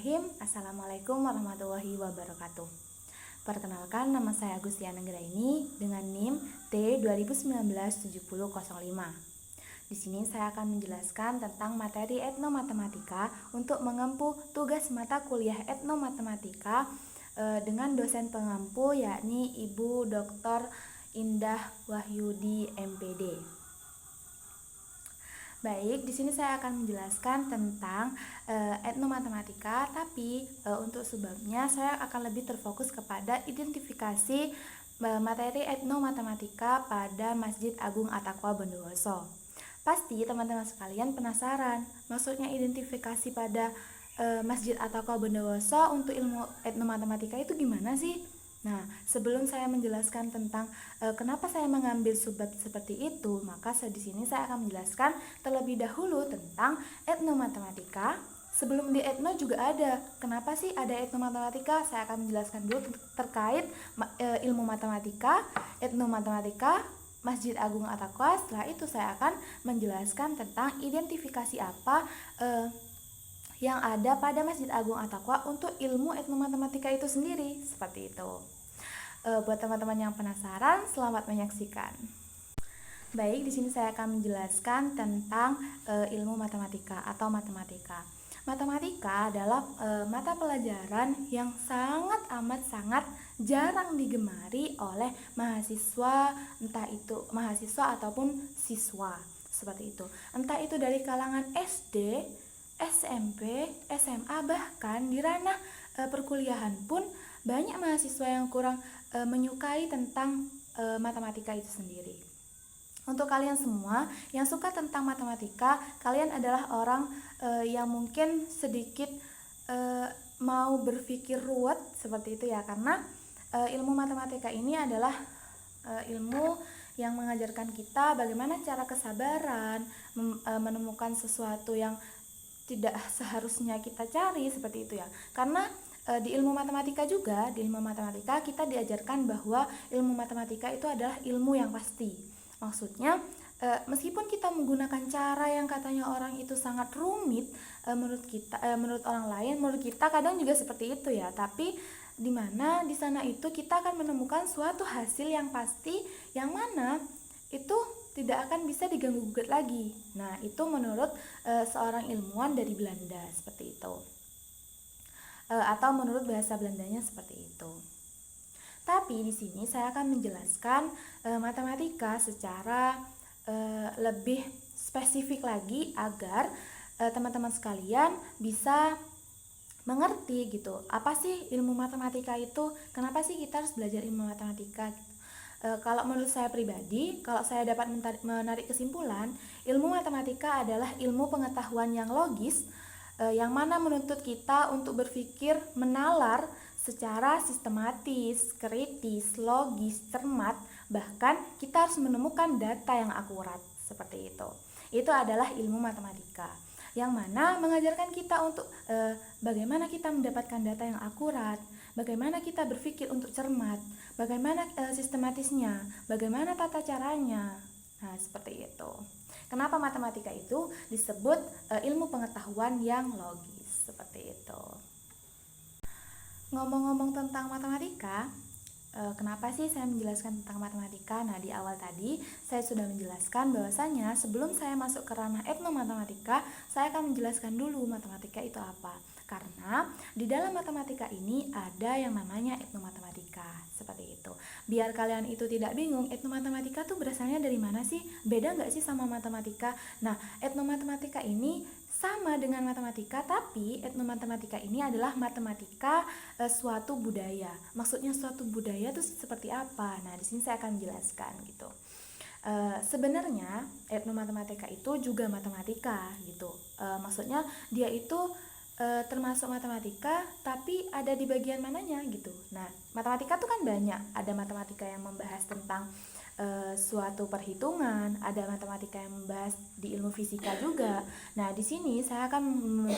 Bismillahirrahmanirrahim. Assalamualaikum warahmatullahi wabarakatuh. Perkenalkan, nama saya Agustiana Anggraini dengan NIM T20197005. Di sini saya akan menjelaskan tentang materi etnomatematika untuk mengempu tugas mata kuliah etnomatematika dengan dosen pengampu yakni Ibu Dr. Indah Wahyudi MPD. Baik, di sini saya akan menjelaskan tentang etnomatematika, tapi untuk sebabnya saya akan lebih terfokus kepada identifikasi materi etnomatematika pada Masjid Agung At-Taqwa Bondowoso. Pasti teman-teman sekalian penasaran, maksudnya identifikasi pada Masjid At-Taqwa Bondowoso untuk ilmu etnomatematika itu gimana sih? Nah, sebelum saya menjelaskan tentang kenapa saya mengambil subbab seperti itu, maka di sini saya akan menjelaskan terlebih dahulu tentang etnomatematika. Sebelum di etno juga ada. Kenapa sih ada etnomatematika? Saya akan menjelaskan dulu terkait ilmu matematika, etnomatematika, Masjid Agung At-Taqwa. Setelah itu saya akan menjelaskan tentang identifikasi apa yang ada pada Masjid Agung At-Taqwa untuk ilmu etnomatematika itu sendiri, seperti itu. Buat teman-teman yang penasaran, selamat menyaksikan. Baik, di sini saya akan menjelaskan tentang ilmu matematika atau matematika. Matematika adalah mata pelajaran yang sangat jarang digemari oleh mahasiswa, entah itu mahasiswa ataupun siswa, seperti itu. Entah itu dari kalangan SD, SMP, SMA, bahkan di ranah perkuliahan pun banyak mahasiswa yang kurang menyukai tentang matematika itu sendiri. Untuk kalian semua yang suka tentang matematika, kalian adalah orang yang mungkin sedikit mau berpikir ruwet seperti itu ya, karena ilmu matematika ini adalah ilmu yang mengajarkan kita bagaimana cara kesabaran, menemukan sesuatu yang tidak seharusnya kita cari, seperti itu ya. Karena di ilmu matematika kita diajarkan bahwa ilmu matematika itu adalah ilmu yang pasti. Maksudnya meskipun kita menggunakan cara yang katanya orang itu sangat rumit, menurut orang lain, menurut kita kadang juga seperti itu ya, tapi di mana di sana itu kita akan menemukan suatu hasil yang pasti, yang mana itu tidak akan bisa diganggu-gugat lagi. Nah, itu menurut seorang ilmuwan dari Belanda, seperti itu. Atau menurut bahasa Belandanya seperti itu. Tapi di sini saya akan menjelaskan matematika secara lebih spesifik lagi agar teman-teman sekalian bisa mengerti gitu. Apa sih ilmu matematika itu? Kenapa sih kita harus belajar ilmu matematika? Kalau menurut saya pribadi, kalau saya dapat menarik kesimpulan, ilmu matematika adalah ilmu pengetahuan yang logis, yang mana menuntut kita untuk berpikir menalar secara sistematis, kritis, logis, cermat, bahkan kita harus menemukan data yang akurat, seperti itu. Itu adalah ilmu matematika, yang mana mengajarkan kita untuk bagaimana kita mendapatkan data yang akurat, bagaimana kita berpikir untuk cermat, bagaimana sistematisnya, bagaimana tata caranya. Nah, seperti itu. Kenapa matematika itu disebut ilmu pengetahuan yang logis, seperti itu. Ngomong-ngomong tentang matematika, kenapa sih saya menjelaskan tentang matematika? Nah, di awal tadi saya sudah menjelaskan bahwasanya sebelum saya masuk ke ranah etnomatematika, saya akan menjelaskan dulu matematika itu apa. Karena di dalam matematika ini ada yang namanya etnomatematika, seperti itu. Biar kalian itu tidak bingung, etnomatematika tuh berasalnya dari mana sih? Beda nggak sih sama matematika? Nah, etnomatematika ini sama dengan matematika, tapi etnomatematika ini adalah matematika suatu budaya. Maksudnya suatu budaya itu seperti apa? Nah, di sini saya akan menjelaskan gitu. Sebenarnya etnomatematika itu juga matematika gitu. Maksudnya dia itu termasuk matematika, tapi ada di bagian mananya gitu. Nah, matematika itu kan banyak. Ada matematika yang membahas tentang suatu perhitungan, ada matematika yang membahas di ilmu fisika juga. Nah, di sini saya akan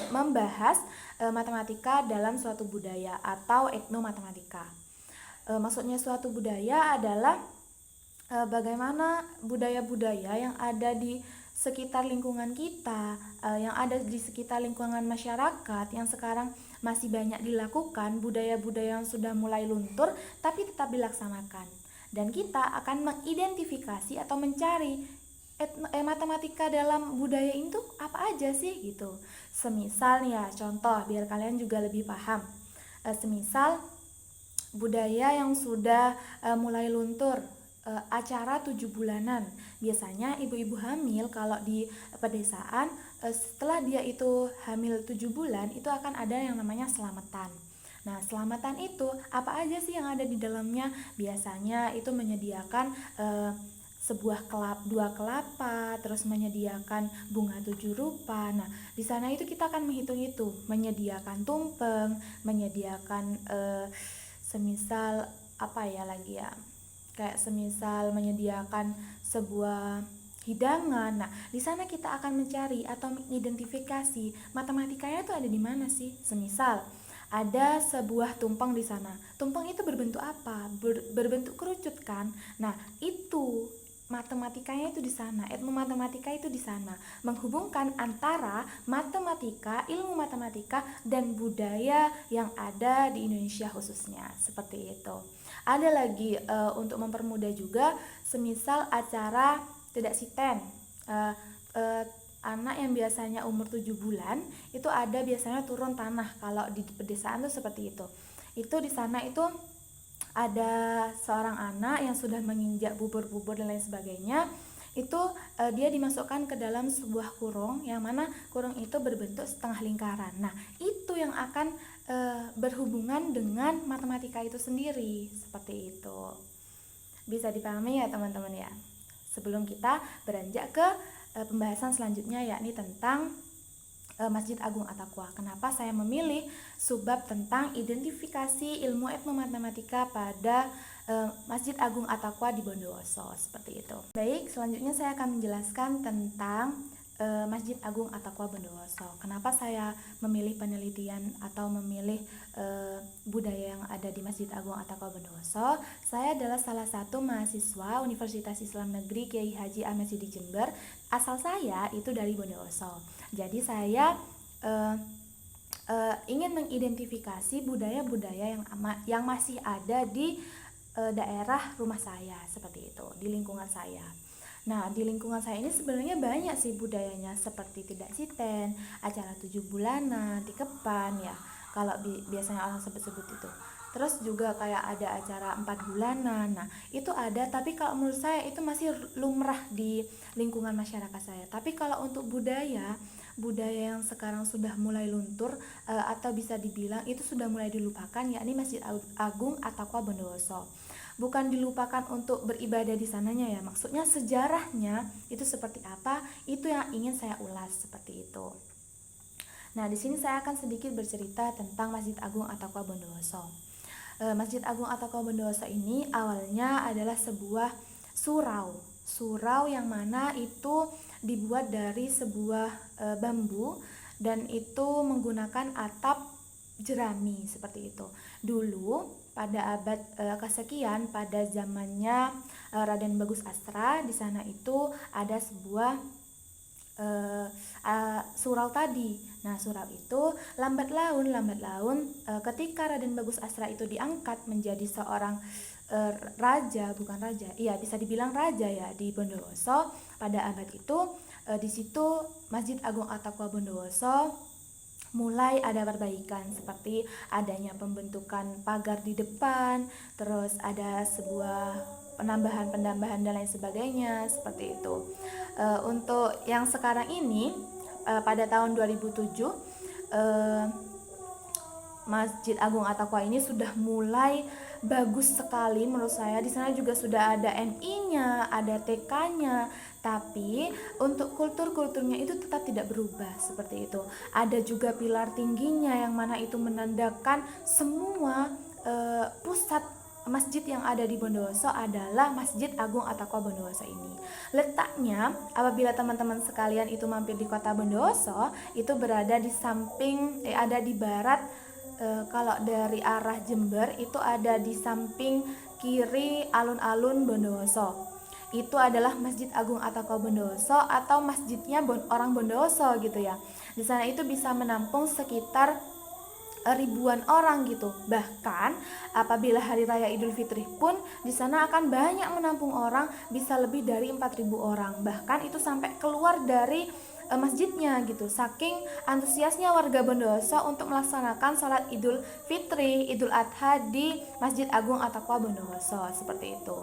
membahas matematika dalam suatu budaya atau etnomatematika. Maksudnya suatu budaya adalah bagaimana budaya-budaya yang ada di sekitar lingkungan kita, yang ada di sekitar lingkungan masyarakat yang sekarang masih banyak dilakukan, budaya-budaya yang sudah mulai luntur tapi tetap dilaksanakan. Dan kita akan mengidentifikasi atau mencari matematika dalam budaya itu apa aja sih gitu. Semisal nih ya, contoh biar kalian juga lebih paham. Semisal budaya yang sudah mulai luntur, acara 7 bulanan. Biasanya ibu-ibu hamil kalau di pedesaan, setelah dia itu hamil 7 bulan itu akan ada yang namanya selamatan. Nah, selamatan itu apa aja sih yang ada di dalamnya? Biasanya itu menyediakan sebuah dua kelapa, terus menyediakan bunga 7 rupa. Nah, di sana itu kita akan menghitung itu, menyediakan tumpeng, menyediakan semisal apa ya lagi ya, kayak semisal menyediakan sebuah hidangan. Nah, di sana kita akan mencari atau mengidentifikasi matematikanya itu ada di mana sih. Semisal ada sebuah tumpeng di sana. Tumpeng itu berbentuk apa? Berbentuk kerucut kan? Nah, itu matematikanya itu di sana, etnomatematika itu di sana, menghubungkan antara matematika, ilmu matematika dan budaya yang ada di Indonesia khususnya, seperti itu. Ada lagi untuk mempermudah juga, semisal acara tidak siten, anak yang biasanya umur 7 bulan itu ada biasanya turun tanah. Kalau di pedesaan tuh seperti itu. Itu di sana itu ada seorang anak yang sudah menginjak bubur-bubur dan lain sebagainya. Itu dia dimasukkan ke dalam sebuah kurung, yang mana kurung itu berbentuk setengah lingkaran. Nah, itu yang akan berhubungan dengan matematika itu sendiri, seperti itu. Bisa dipahami ya teman-teman ya. Sebelum kita beranjak ke pembahasan selanjutnya, yakni tentang Masjid Agung At-Taqwa. Kenapa saya memilih subbab tentang identifikasi ilmu etnomatematika pada Masjid Agung At-Taqwa di Bondowoso, seperti itu. Baik, selanjutnya saya akan menjelaskan tentang Masjid Agung At-Taqwa Bondowoso. Kenapa saya memilih penelitian atau memilih budaya yang ada di Masjid Agung At-Taqwa Bondowoso? Saya adalah salah satu mahasiswa Universitas Islam Negeri Kiai Haji Ahmed Sidi Jember. Asal saya itu dari Bondowoso. Jadi saya ingin mengidentifikasi budaya-budaya yang masih ada di daerah rumah saya, seperti itu, di lingkungan saya. Nah, di lingkungan saya ini sebenarnya banyak sih budayanya, seperti tidak siten, acara 7 bulanan, tikepan ya, kalau biasanya orang sebut-sebut itu. Terus juga kayak ada acara 4 bulanan. Nah, itu ada, tapi kalau menurut saya itu masih lumrah di lingkungan masyarakat saya. Tapi kalau untuk budaya yang sekarang sudah mulai luntur, atau bisa dibilang itu sudah mulai dilupakan, yakni Masjid Agung At-Taqwa Bondowoso. Bukan dilupakan untuk beribadah di sananya ya, maksudnya sejarahnya itu seperti apa, itu yang ingin saya ulas, seperti itu. Nah, di sini saya akan sedikit bercerita tentang Masjid Agung At-Taqwa Bondowoso. Masjid Agung At-Taqwa Bondowoso ini awalnya adalah sebuah surau yang mana itu dibuat dari sebuah bambu, dan itu menggunakan atap jerami, seperti itu. Dulu pada abad kesekian, pada zamannya Raden Bagus Astra, di sana itu ada sebuah surau tadi. Nah, surau itu lambat laun ketika Raden Bagus Astra itu diangkat menjadi seorang bisa dibilang raja ya di Bondowoso pada abad itu. Di situ Masjid Agung At-Taqwa Bondowoso mulai ada perbaikan, seperti adanya pembentukan pagar di depan, terus ada sebuah penambahan dan lain sebagainya, seperti itu. Untuk yang sekarang ini pada tahun 2007 Masjid Agung At-Taqwa ini sudah mulai bagus sekali menurut saya. Di sana juga sudah ada MI-nya, ada TK-nya, tapi untuk kulturnya itu tetap tidak berubah, seperti itu. Ada juga pilar tingginya yang mana itu menandakan semua pusat masjid yang ada di Bondowoso adalah Masjid Agung At-Taqwa Bondowoso ini. Letaknya, apabila teman-teman sekalian itu mampir di kota Bondowoso, itu berada di samping, ada di barat. Kalau dari arah Jember itu ada di samping kiri alun-alun Bondowoso. itu adalah Masjid Agung Attaqwa Bondowoso atau masjidnya orang Bondowoso gitu ya. Di sana itu bisa menampung sekitar ribuan orang gitu. Bahkan apabila hari raya Idul Fitri pun di sana akan banyak menampung orang, bisa lebih dari 4.000 orang. Bahkan itu sampai keluar dari masjidnya gitu. Saking antusiasnya warga Bondowoso untuk melaksanakan sholat Idul Fitri, Idul Adha di Masjid Agung Attaqwa Bondowoso seperti itu.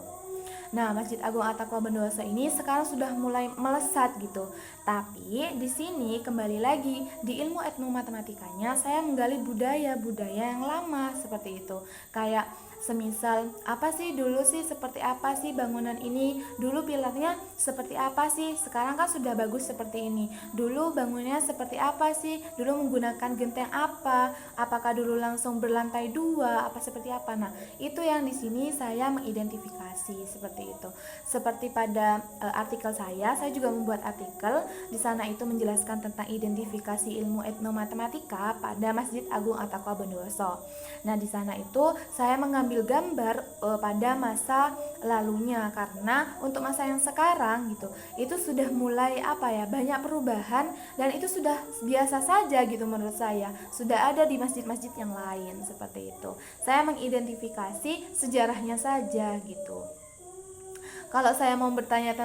Nah, Masjid Agung Attaqwa Bondowoso ini sekarang sudah mulai melesat gitu. Tapi di sini kembali lagi di ilmu etnomatematikanya saya menggali budaya-budaya yang lama seperti itu. Kayak semisal apa sih dulu sih, seperti apa sih bangunan ini, dulu pilarnya seperti apa sih, sekarang kan sudah bagus seperti ini, dulu bangunannya seperti apa sih, dulu menggunakan genteng apa, apakah dulu langsung berlantai 2, apa seperti apa. Nah, itu yang di sini saya mengidentifikasi seperti itu. Seperti pada artikel saya juga membuat artikel di sana itu menjelaskan tentang identifikasi ilmu etnomatematika pada Masjid Agung Attaqwa Bondowoso. Nah, di sana itu saya mengambil gambar pada masa lalunya, karena untuk masa yang sekarang gitu itu sudah mulai banyak perubahan, dan itu sudah biasa saja gitu menurut saya, sudah ada di masjid-masjid yang lain seperti itu. Saya mengidentifikasi sejarahnya saja gitu. Kalau saya mau bertanya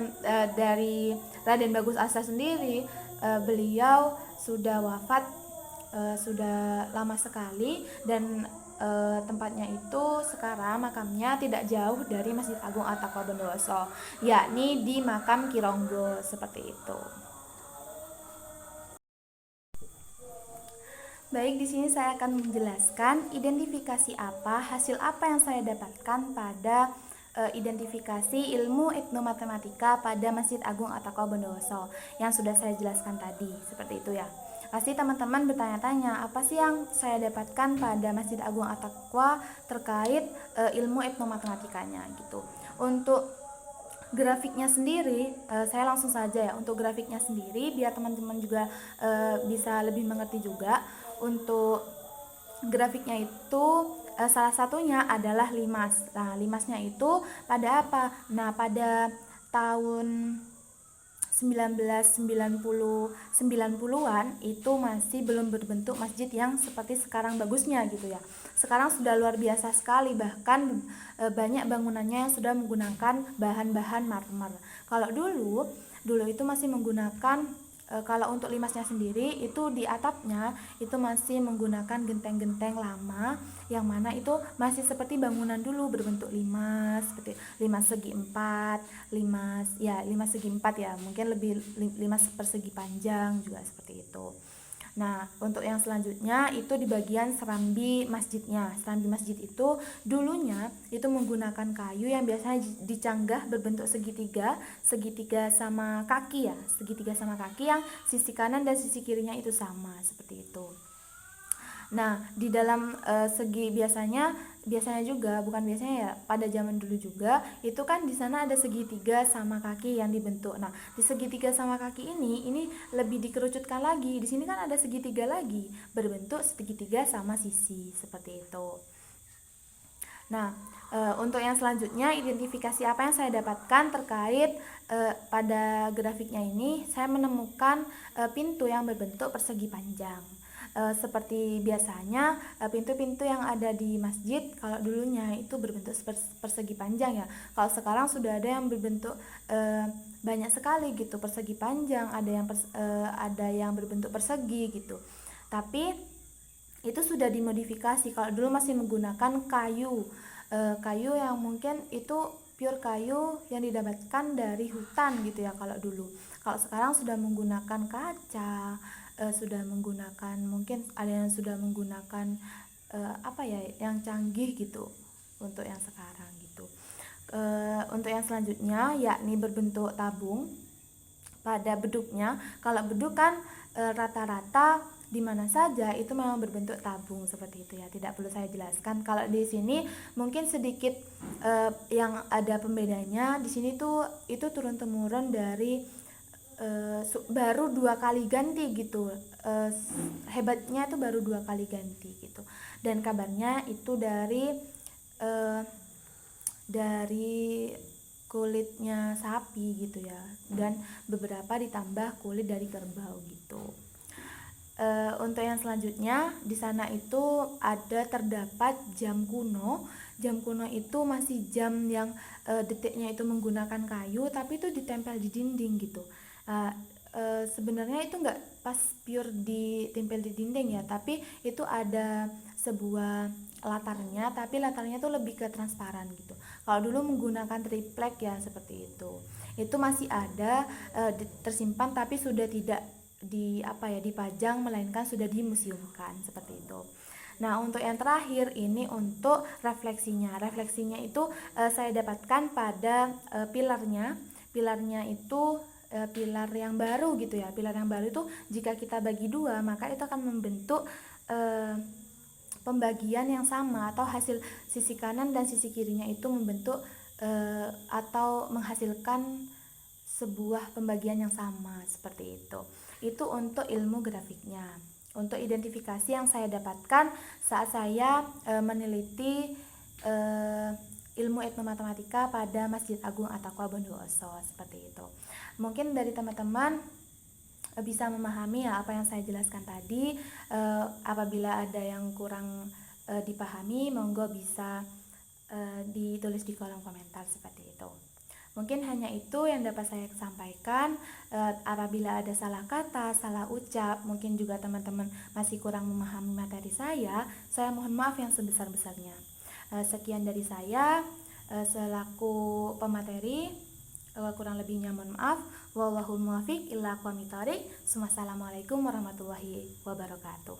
dari Raden Bagus Asa sendiri, beliau sudah wafat sudah lama sekali, dan tempatnya itu sekarang makamnya tidak jauh dari Masjid Agung Attaqwa Bondowoso, yakni di makam Kironggo seperti itu. Baik, di sini saya akan menjelaskan identifikasi hasil apa yang saya dapatkan pada identifikasi ilmu etnomatematika pada Masjid Agung Attaqwa Bondowoso yang sudah saya jelaskan tadi, seperti itu ya. Pasti teman-teman bertanya-tanya, apa sih yang saya dapatkan pada Masjid Agung Attaqwa terkait ilmu etnomatematikanya gitu. Untuk grafiknya sendiri, saya langsung saja ya. Untuk grafiknya sendiri biar teman-teman juga bisa lebih mengerti juga. Untuk grafiknya itu salah satunya adalah limas. Nah, limasnya itu pada apa? Nah, pada tahun 1990-90-an itu masih belum berbentuk masjid yang seperti sekarang bagusnya gitu ya. Sekarang sudah luar biasa sekali, bahkan banyak bangunannya yang sudah menggunakan bahan-bahan marmer. Kalau dulu itu masih menggunakan kalau untuk limasnya sendiri itu di atapnya itu masih menggunakan genteng-genteng lama, yang mana itu masih seperti bangunan dulu berbentuk limas, seperti limas segi 4, limas segi 4 ya, mungkin lebih limas persegi panjang juga seperti itu. Nah, untuk yang selanjutnya itu di bagian serambi masjidnya. Serambi masjid itu dulunya itu menggunakan kayu yang biasanya dicanggah berbentuk segitiga sama kaki ya, segitiga sama kaki yang sisi kanan dan sisi kirinya itu sama seperti itu. Nah, di dalam segi biasanya juga, bukan biasanya ya, pada zaman dulu juga itu kan di sana ada segitiga sama kaki yang dibentuk. Nah, di segitiga sama kaki ini lebih dikerucutkan lagi. Di sini kan ada segitiga lagi berbentuk segitiga sama sisi seperti itu. Nah, untuk yang selanjutnya identifikasi apa yang saya dapatkan terkait pada grafiknya ini, saya menemukan pintu yang berbentuk persegi panjang. Seperti biasanya pintu-pintu yang ada di masjid kalau dulunya itu berbentuk persegi panjang ya. Kalau sekarang sudah ada yang berbentuk banyak sekali gitu, persegi panjang, ada yang berbentuk persegi gitu. Tapi itu sudah dimodifikasi. Kalau dulu masih menggunakan kayu yang mungkin itu pure kayu yang didapatkan dari hutan gitu ya kalau dulu. Kalau sekarang sudah menggunakan kaca, sudah menggunakan, mungkin ada yang sudah menggunakan yang canggih gitu untuk yang sekarang gitu. Untuk yang selanjutnya yakni berbentuk tabung pada beduknya. Kalau beduk kan rata-rata di mana saja itu memang berbentuk tabung seperti itu ya, tidak perlu saya jelaskan. Kalau di sini mungkin sedikit yang ada pembedanya, di sini tuh itu turun temurun dari baru 2 kali ganti gitu, hebatnya itu baru 2 kali ganti gitu. Dan kabarnya itu dari kulitnya sapi gitu ya, dan beberapa ditambah kulit dari kerbau gitu. Untuk yang selanjutnya di sana itu ada terdapat jam kuno. Jam kuno itu masih jam yang detiknya itu menggunakan kayu, tapi itu ditempel di dinding gitu. Sebenarnya itu nggak pas pure ditempel di dinding ya, tapi itu ada sebuah latarnya, tapi latarnya tuh lebih ke transparan gitu. Kalau dulu menggunakan triplek ya seperti itu masih ada tersimpan, tapi sudah tidak dipajang, melainkan sudah dimuseumkan seperti itu. Nah, untuk yang terakhir ini untuk refleksinya. Refleksinya itu saya dapatkan pada pilarnya. Pilarnya itu pilar yang baru gitu ya. Pilar yang baru itu jika kita bagi dua, maka itu akan membentuk pembagian yang sama, atau hasil sisi kanan dan sisi kirinya itu membentuk atau menghasilkan sebuah pembagian yang sama seperti itu. Itu untuk ilmu grafiknya. Untuk identifikasi yang saya dapatkan saat saya meneliti ilmu etnomatematika pada Masjid Agung At-Taqwa Bondowoso seperti itu. Mungkin dari teman-teman bisa memahami ya apa yang saya jelaskan tadi. Apabila ada yang kurang dipahami, monggo bisa ditulis di kolom komentar seperti itu. Mungkin hanya itu yang dapat saya sampaikan. Apabila ada salah kata, salah ucap, mungkin juga teman-teman masih kurang memahami materi saya mohon maaf yang sebesar-besarnya. Sekian dari saya selaku pemateri. Kurang lebihnya mohon maaf. Wallahul muwaffiq ila aqwamit thoriq. Wassalamualaikum warahmatullahi wabarakatuh.